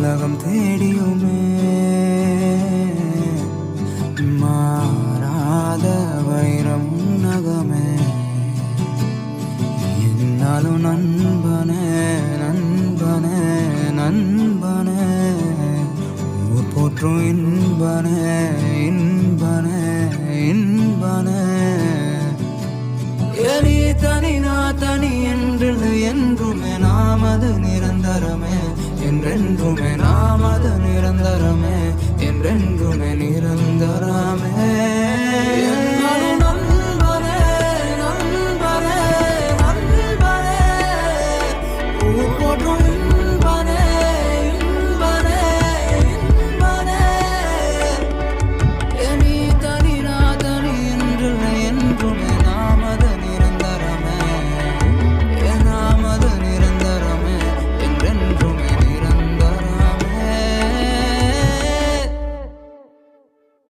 உலகம் தேடியுமே மாறாத வைரம் நகமே என்னாலும் நண்பனே நண்பனே நண்பனே ஊர் போற்றும் இன்பனே இன்பனே இன்பனே எலி தனி நான் தனி என்றில்லை என்றுமே நாம் அது நிரந்தரமே என்றென்றுமே